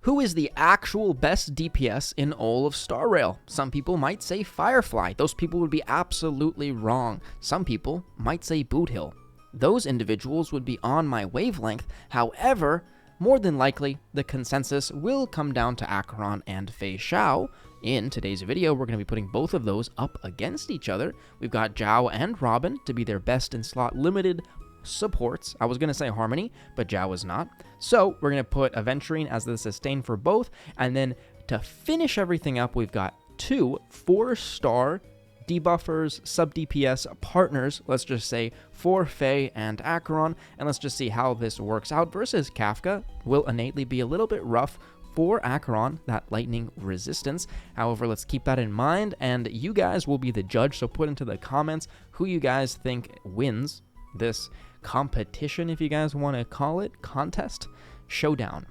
Who is the actual best DPS in all of Star Rail? Some people might say Firefly. Those people would be absolutely wrong. Some people might say Boothill. Those individuals would be on my wavelength. However, more than likely, the consensus will come down to Acheron and Feixiao. In today's video, we're going to be putting both of those up against each other. We've got Zhao and Robin to be their best in slot limited supports. I was going to say Harmony, but Zhao is not. So we're going to put Aventurine as the sustain for both. And then to finish everything up, we've got two 4-star debuffers, sub-DPS partners, let's just say, for Fei and Acheron. And let's just see how this works out versus Kafka. Will innately be a little bit rough for Acheron, that lightning resistance. However, let's keep that in mind, and you guys will be the judge. So put into the comments who you guys think wins this competition, if you guys want to call it, contest, showdown,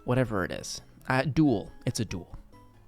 whatever it is. Duel. It's a duel.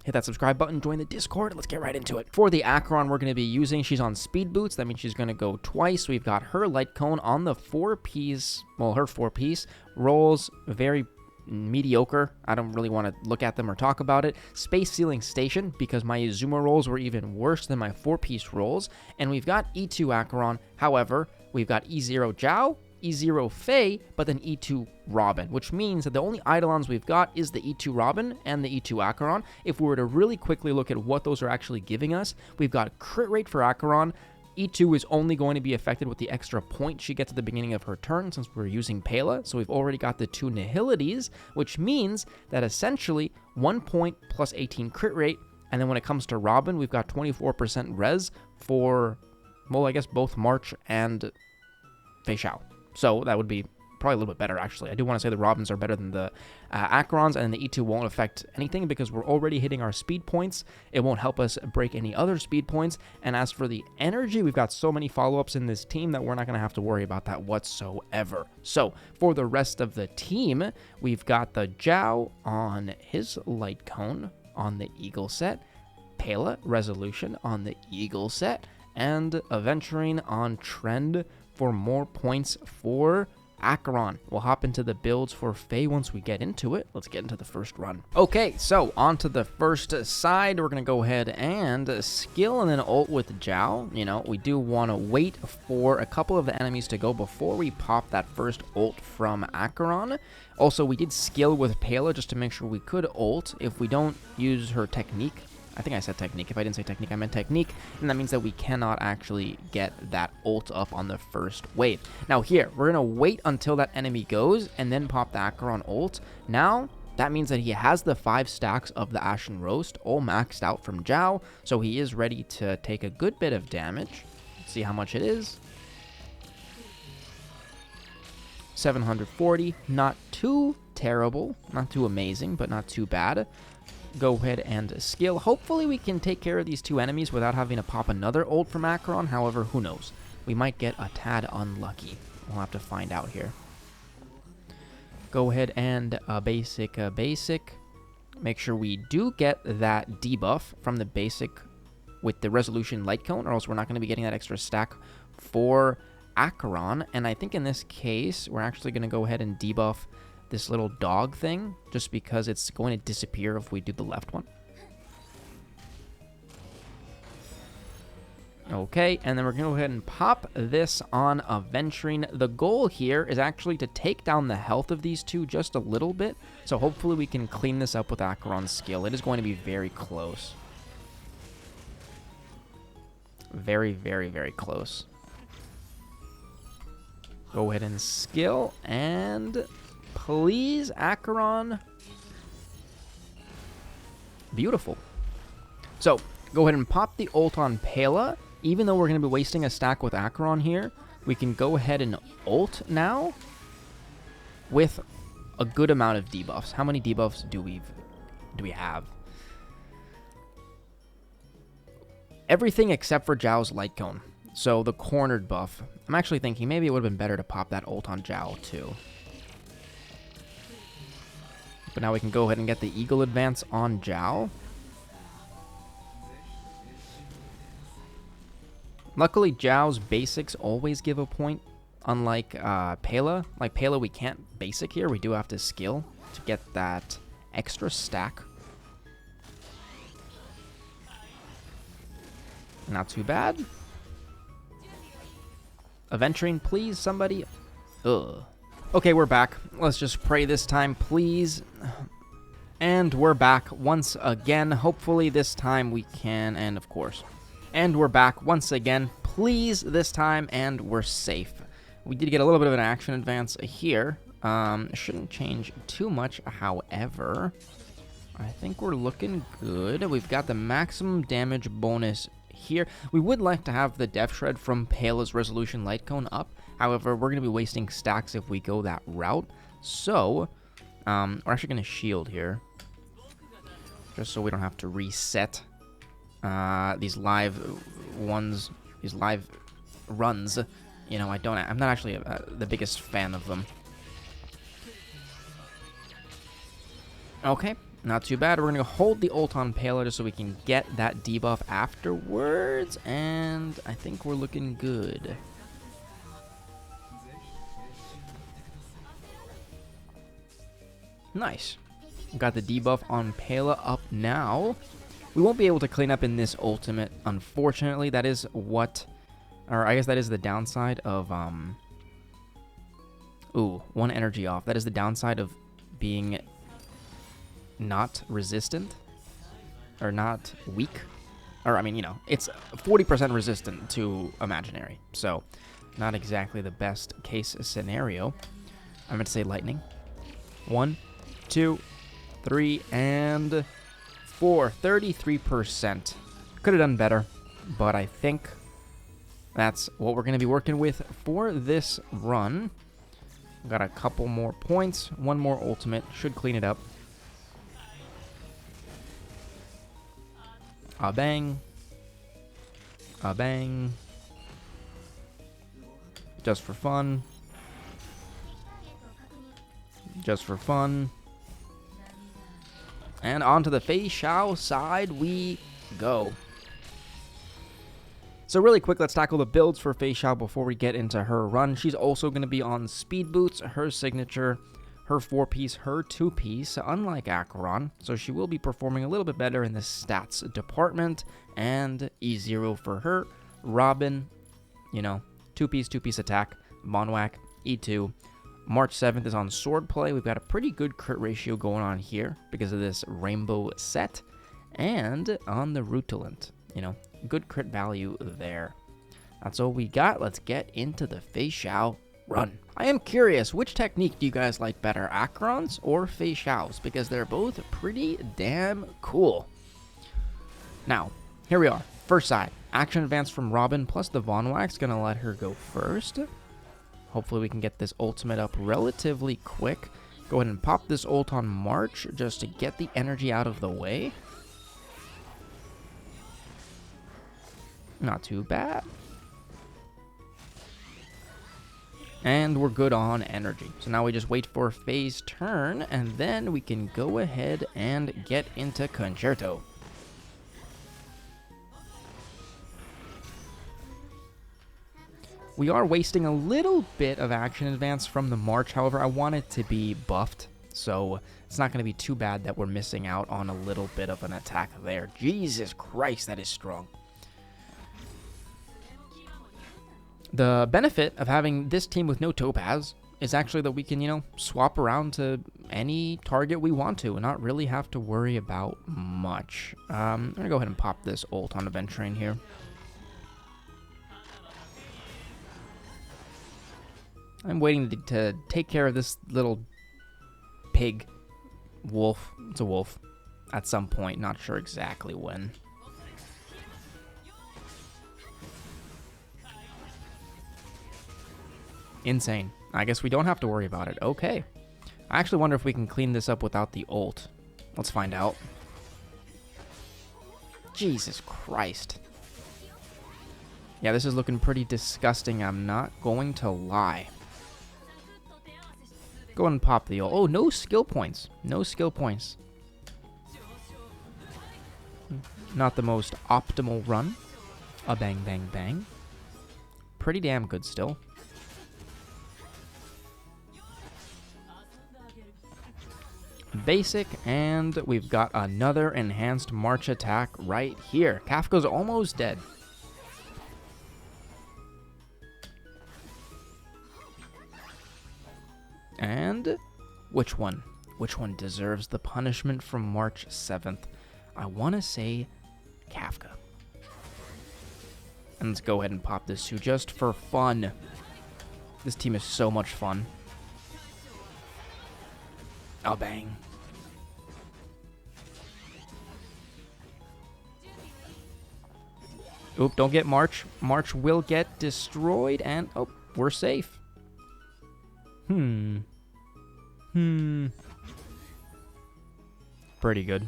Hit that subscribe button, join the Discord, let's get right into it. For the Acheron we're going to be using, she's on speed boots, that means she's going to go twice. We've got her light cone on the 4-piece, well, her 4-piece rolls very mediocre. I don't really want to look at them or talk about it. Space Sealing Station, because my Izuma rolls were even worse than my 4-piece rolls. And we've got E2 Acheron. However, we've got E0 Zhao, E0 Fei, but then E2 Robin, which means that the only Eidolons we've got is the E2 Robin and the E2 Acheron. If we were to really quickly look at what those are actually giving us, we've got crit rate for Acheron. E2 is only going to be affected with the extra point she gets at the beginning of her turn since we're using Pela, so we've already got the 2 nihilities, which means that essentially 1 point plus 18 crit rate, and then when it comes to Robin, we've got 24% res for, well, I guess both March and Feixiao. So that would be probably a little bit better, actually. I do want to say the Robins are better than the Acherons, and the E2 won't affect anything because we're already hitting our speed points. It won't help us break any other speed points. And as for the energy, we've got so many follow-ups in this team that we're not going to have to worry about that whatsoever. So for the rest of the team, we've got the Zhao on his light cone on the Eagle set, Pela Resolution on the Eagle set, and Aventurine on Trend for more points for Acheron. We'll hop into the builds for Fei once we get into it. Let's get into the first run. Okay, so onto the first side. We're going to go ahead and skill and then ult with Zhao. You know, we do want to wait for a couple of the enemies to go before we pop that first ult from Acheron. Also, we did skill with Pela just to make sure we could ult if we don't use her technique. I think I said technique. If I didn't say technique, I meant technique. And that means that we cannot actually get that ult up on the first wave. Now here, we're going to wait until that enemy goes and then pop the Acheron ult. Now, that means that he has the 5 stacks of the Ashen Roast all maxed out from Zhao. So he is ready to take a good bit of damage. Let's see how much it is. 740. Not too terrible. Not too amazing, but not too bad. Go ahead and skill. Hopefully we can take care of these 2 enemies without having to pop another ult from Acheron. However, who knows? We might get a tad unlucky. We'll have to find out here. Go ahead and basic. Make sure we do get that debuff from the basic with the Resolution Light Cone, or else we're not going to be getting that extra stack for Acheron. And I think in this case, we're actually going to go ahead and debuff this little dog thing, just because it's going to disappear if we do the left one. Okay, and then we're going to go ahead and pop this on Aventurine. The goal here is actually to take down the health of these 2 just a little bit, so hopefully we can clean this up with Acheron's skill. It is going to be very close. Very, very, very close. Go ahead and skill, and please, Acheron. Beautiful. So, go ahead and pop the ult on Pela. Even though we're going to be wasting a stack with Acheron here, we can go ahead and ult now with a good amount of debuffs. How many debuffs do we have? Everything except for Zhao's Light Cone. So, the cornered buff. I'm actually thinking maybe it would have been better to pop that ult on Zhao too. But now we can go ahead and get the Eagle Advance on Zhao. Luckily, Zhao's basics always give a point, unlike Pela. Like Pela, we can't basic here. We do have to skill. to get that extra stack. Not too bad. Aventurine, please, somebody. Ugh. Okay, we're back. Let's just pray this time, please. And we're back once again. Hopefully this time we can, and of course. And we're back once again. Please this time, and we're safe. We did get a little bit of an action advance here. Shouldn't change too much, however. I think we're looking good. We've got the maximum damage bonus here. We would like to have the Death Shred from Pale's Resolution Light Cone up. However, we're going to be wasting stacks if we go that route. So, we're actually going to shield here. Just so we don't have to reset these live runs. You know, I'm not actually the biggest fan of them. Okay, not too bad. We're going to hold the ult on Pale just so we can get that debuff afterwards. And I think we're looking good. Nice. Got the debuff on Pela up now. We won't be able to clean up in this ultimate, unfortunately. That is what... Or I guess that is the downside of... Ooh, 1 energy off. That is the downside of being not resistant. Or not weak. Or, I mean, you know, it's 40% resistant to imaginary. So, not exactly the best case scenario. I'm going to say lightning. 1, 2, 3, and 4. 33%. Could have done better, but I think that's what we're going to be working with for this run. Got a couple more points. 1 more ultimate. Should clean it up. A bang. A bang. Just for fun. Just for fun. And onto the Feixiao side we go. So really quick, let's tackle the builds for Feixiao before we get into her run. She's also going to be on speed boots, her signature, her 4-piece, her 2-piece, unlike Acheron. So she will be performing a little bit better in the stats department. And E0 for her. Robin, you know, 2-piece attack. Monwhack, E2. March 7th is on swordplay. We've got a pretty good crit ratio going on here because of this rainbow set. And on the Rutilant, you know, good crit value there. That's all we got. Let's get into the Feixiao Run. I am curious, which technique do you guys like better, Acheron's or Feixiao's? Because they're both pretty damn cool. Now, here we are. First side, action advance from Robin plus the Von Wax. Gonna let her go first. Hopefully we can get this ultimate up relatively quick. Go ahead and pop this ult on March just to get the energy out of the way. Not too bad. And we're good on energy. So now we just wait for Fei's turn, and then we can go ahead and get into Concerto. We are wasting a little bit of action advance from the March. However, I want it to be buffed, so it's not going to be too bad that we're missing out on a little bit of an attack there. Jesus Christ, that is strong. The benefit of having this team with no Topaz is actually that we can, you know, swap around to any target we want to and not really have to worry about much. I'm going to go ahead and pop this ult on Aventurine here. I'm waiting to take care of this little pig. Wolf. It's a wolf. At some point. Not sure exactly when. Insane. I guess we don't have to worry about it. Okay. I actually wonder if we can clean this up without the ult. Let's find out. Jesus Christ. Yeah, this is looking pretty disgusting. I'm not going to lie. Go ahead and pop the ult. Oh, no skill points. No skill points. Not the most optimal run. A bang, bang, bang. Pretty damn good still. basic, and we've got another enhanced March attack right here. Kafka's almost dead. And which one? Which one deserves the punishment from March 7th? I want to say Kafka. And let's go ahead and pop this too, just for fun. This team is so much fun. Oh, bang. Oop, don't get March. March will get destroyed, and oh, we're safe. Pretty good.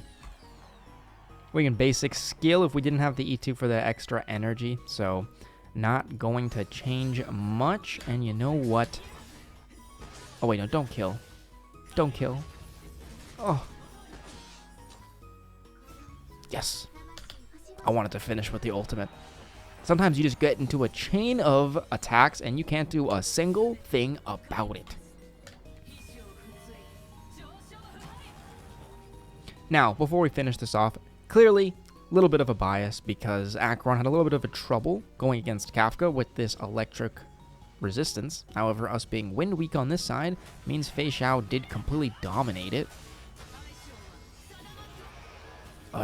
We can basic skill if we didn't have the E2 for the extra energy, so not going to change much. And you know what? Oh, wait, no, don't kill. Don't kill. Oh. Yes. I wanted to finish with the ultimate. Sometimes you just get into a chain of attacks and you can't do a single thing about it. Now, before we finish this off, clearly, a little bit of a bias because Acheron had a little bit of a trouble going against Kafka with this electric resistance. However, us being wind weak on this side means Feixiao did completely dominate it.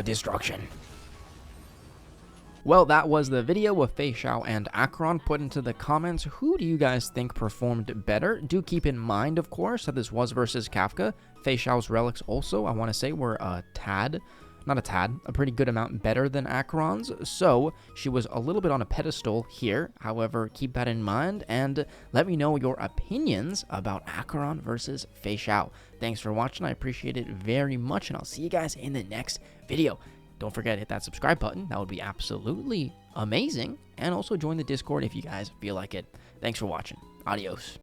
Destruction. Well, that was the video of Feixiao and Acheron. Put into the comments, who do you guys think performed better? Do keep in mind, of course, that this was versus Kafka. Feixiao's relics also, I want to say, were a pretty good amount better than Acheron's. So, she was a little bit on a pedestal here. However, keep that in mind and let me know your opinions about Acheron versus Feixiao. Thanks for watching. I appreciate it very much, and I'll see you guys in the next video. Don't forget to hit that subscribe button. That would be absolutely amazing. And also join the Discord if you guys feel like it. Thanks for watching. Adios.